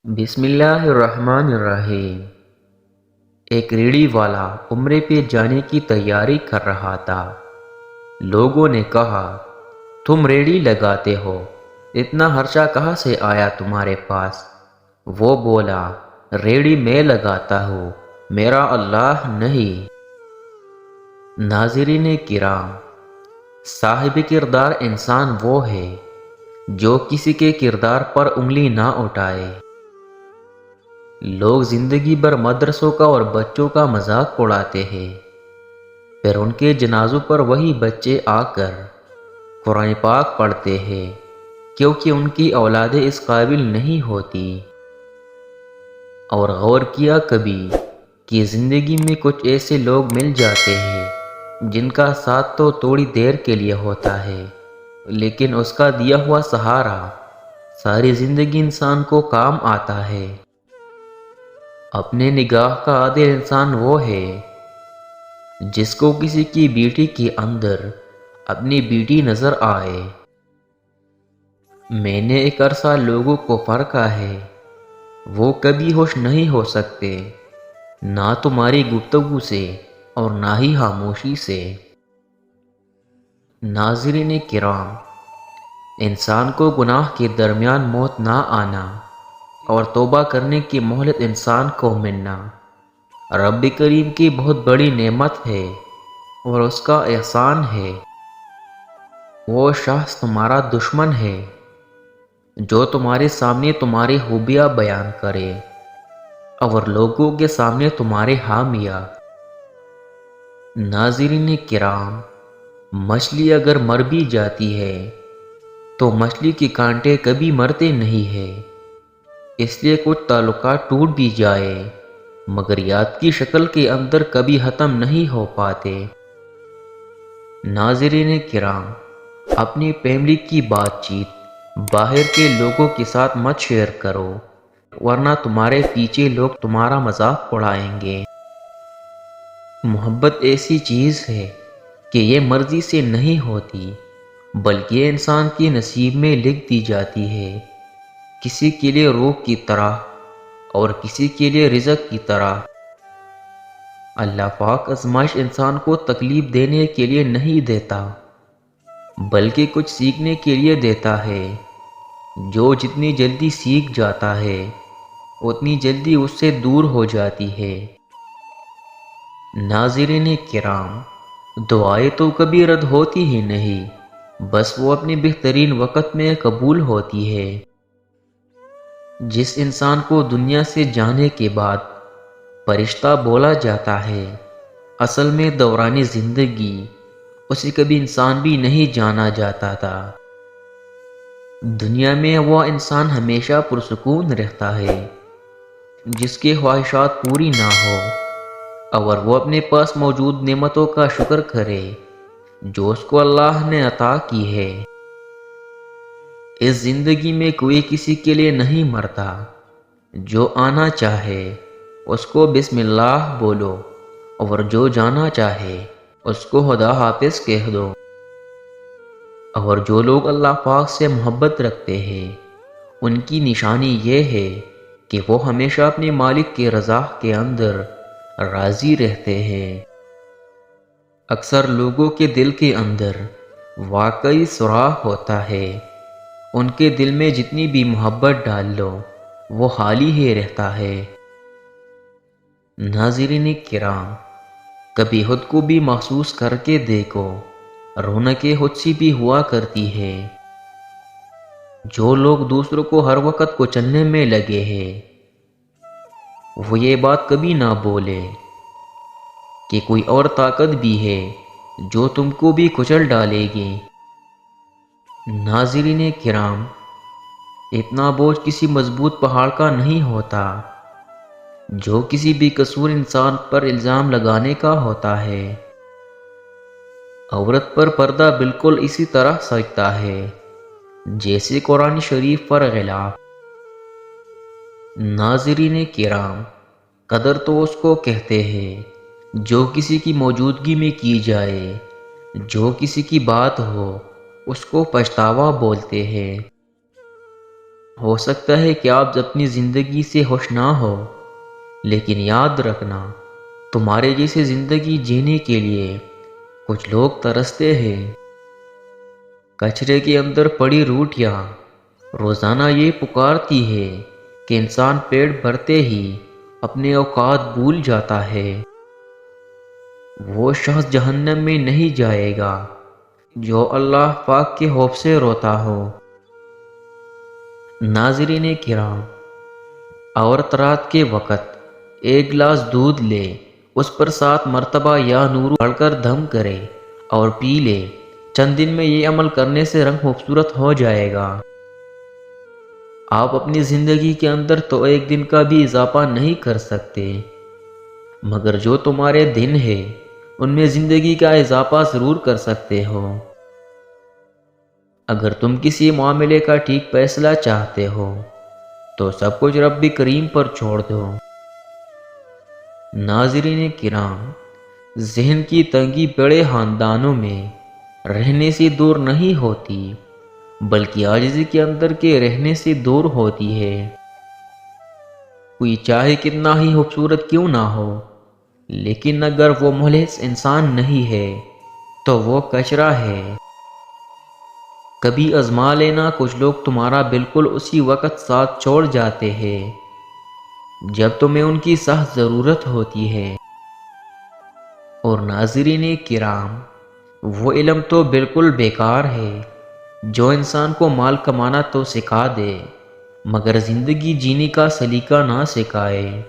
بسم اللہ الرحمن الرحیم۔ ایک ریڑھی والا عمرے پہ جانے کی تیاری کر رہا تھا۔ لوگوں نے کہا، تم ریڑھی لگاتے ہو، اتنا خرچہ کہاں سے آیا تمہارے پاس؟ وہ بولا، ریڑھی میں لگاتا ہوں، میرا اللہ نہیں۔ ناظرین کرام، صاحب کردار انسان وہ ہے جو کسی کے کردار پر انگلی نہ اٹھائے۔ لوگ زندگی بھر مدرسوں کا اور بچوں کا مذاق اڑاتے ہیں، پھر ان کے جنازوں پر وہی بچے آ کر قرآن پاک پڑھتے ہیں کیونکہ ان کی اولادیں اس قابل نہیں ہوتی۔ اور غور کیا کبھی کہ زندگی میں کچھ ایسے لوگ مل جاتے ہیں جن کا ساتھ تو تھوڑی دیر کے لیے ہوتا ہے، لیکن اس کا دیا ہوا سہارا ساری زندگی انسان کو کام آتا ہے۔ اپنے نگاہ کا عادل انسان وہ ہے جس کو کسی کی بیٹی کے اندر اپنی بیٹی نظر آئے۔ میں نے ایک عرصہ لوگوں کو پرکھا ہے، وہ کبھی خوش نہیں ہو سکتے، نہ تمہاری گفتگو سے اور نہ ہی خاموشی سے۔ ناظرین کرام، انسان کو گناہ کے درمیان موت نہ آنا اور توبہ کرنے کی مہلت انسان کو ملنا رب کریم کی بہت بڑی نعمت ہے اور اس کا احسان ہے۔ وہ شخص تمہارا دشمن ہے جو تمہارے سامنے تمہاری خوبیاں بیان کرے اور لوگوں کے سامنے تمہارے حامیہ۔ ناظرین کرام، مچھلی اگر مر بھی جاتی ہے تو مچھلی کے کانٹے کبھی مرتے نہیں ہیں، اس لیے کچھ تعلقات ٹوٹ بھی جائے مگر یاد کی شکل کے اندر کبھی ختم نہیں ہو پاتے۔ ناظرین کرام، اپنی فیملی کی بات چیت باہر کے لوگوں کے ساتھ مت شیئر کرو، ورنہ تمہارے پیچھے لوگ تمہارا مذاق اڑائیں گے۔ محبت ایسی چیز ہے کہ یہ مرضی سے نہیں ہوتی بلکہ یہ انسان کے نصیب میں لکھ دی جاتی ہے، کسی کے لیے روح کی طرح اور کسی کے لیے رزق کی طرح۔ اللہ پاک آزمائش انسان کو تکلیف دینے کے لیے نہیں دیتا بلکہ کچھ سیکھنے کے لیے دیتا ہے۔ جو جتنی جلدی سیکھ جاتا ہے اتنی جلدی اس سے دور ہو جاتی ہے۔ ناظرین کرام، دعائیں تو کبھی رد ہوتی ہی نہیں، بس وہ اپنے بہترین وقت میں قبول ہوتی ہے۔ جس انسان کو دنیا سے جانے کے بعد فرشتہ بولا جاتا ہے، اصل میں دوران زندگی اسے کبھی انسان بھی نہیں جانا جاتا تھا۔ دنیا میں وہ انسان ہمیشہ پرسکون رہتا ہے جس کی خواہشات پوری نہ ہو اور وہ اپنے پاس موجود نعمتوں کا شکر کرے جو اس کو اللہ نے عطا کی ہے۔ اس زندگی میں کوئی کسی کے لیے نہیں مرتا، جو آنا چاہے اس کو بسم اللہ بولو اور جو جانا چاہے اس کو خدا حافظ کہہ دو۔ اور جو لوگ اللہ پاک سے محبت رکھتے ہیں ان کی نشانی یہ ہے کہ وہ ہمیشہ اپنے مالک کی رضا کے اندر راضی رہتے ہیں۔ اکثر لوگوں کے دل کے اندر واقعی سوراخ ہوتا ہے، ان کے دل میں جتنی بھی محبت ڈال لو وہ خالی ہی رہتا ہے۔ ناظرین کرام، کبھی خود کو بھی محسوس کر کے دیکھو، رونقیں خود سی بھی ہوا کرتی ہے۔ جو لوگ دوسروں کو ہر وقت کچلنے میں لگے ہیں وہ یہ بات کبھی نہ بولے کہ کوئی اور طاقت بھی ہے جو تم کو بھی کچل ڈالے گی۔ ناظرین کرام، اتنا بوجھ کسی مضبوط پہاڑ کا نہیں ہوتا جو کسی بھی قصور انسان پر الزام لگانے کا ہوتا ہے۔ عورت پر پردہ بالکل اسی طرح سجتا ہے جیسے قرآن شریف پر غلاف۔ ناظرین کرام، قدر تو اس کو کہتے ہیں جو کسی کی موجودگی میں کی جائے، جو کسی کی بات ہو اس کو پچھتاوا بولتے ہیں۔ ہو سکتا ہے کہ آپ اپنی زندگی سے خوش نہ ہو، لیکن یاد رکھنا، تمہارے جیسے زندگی جینے کے لیے کچھ لوگ ترستے ہیں۔ کچرے کے اندر پڑی روٹیاں روزانہ یہ پکارتی ہے کہ انسان پیٹ بھرتے ہی اپنے اوقات بھول جاتا ہے۔ وہ شخص جہنم میں نہیں جائے گا جو اللہ پاک کے خوف سے روتا ہو۔ ناظرین کرام، عورت رات کے وقت ایک گلاس دودھ لے، اس پر 7 مرتبہ یا نور پڑھ کر دم کرے اور پی لے۔ چند دن میں یہ عمل کرنے سے رنگ خوبصورت ہو جائے گا۔ آپ اپنی زندگی کے اندر تو ایک دن کا بھی اضافہ نہیں کر سکتے، مگر جو تمہارے دن ہے ان میں زندگی کا اضافہ ضرور کر سکتے ہو۔ اگر تم کسی معاملے کا ٹھیک فیصلہ چاہتے ہو تو سب کچھ رب کریم پر چھوڑ دو۔ ناظرین کرام، ذہن کی تنگی بڑے خاندانوں میں رہنے سے دور نہیں ہوتی، بلکہ عاجزی کے اندر کے رہنے سے دور ہوتی ہے۔ کوئی چاہے کتنا ہی خوبصورت کیوں نہ ہو، لیکن اگر وہ مخلص انسان نہیں ہے تو وہ کچرا ہے۔ کبھی آزما لینا، کچھ لوگ تمہارا بالکل اسی وقت ساتھ چھوڑ جاتے ہیں جب تمہیں ان کی سخت ضرورت ہوتی ہے۔ اور ناظرین کرام، وہ علم تو بالکل بیکار ہے جو انسان کو مال کمانا تو سکھا دے مگر زندگی جینے کا سلیقہ نہ سکھائے۔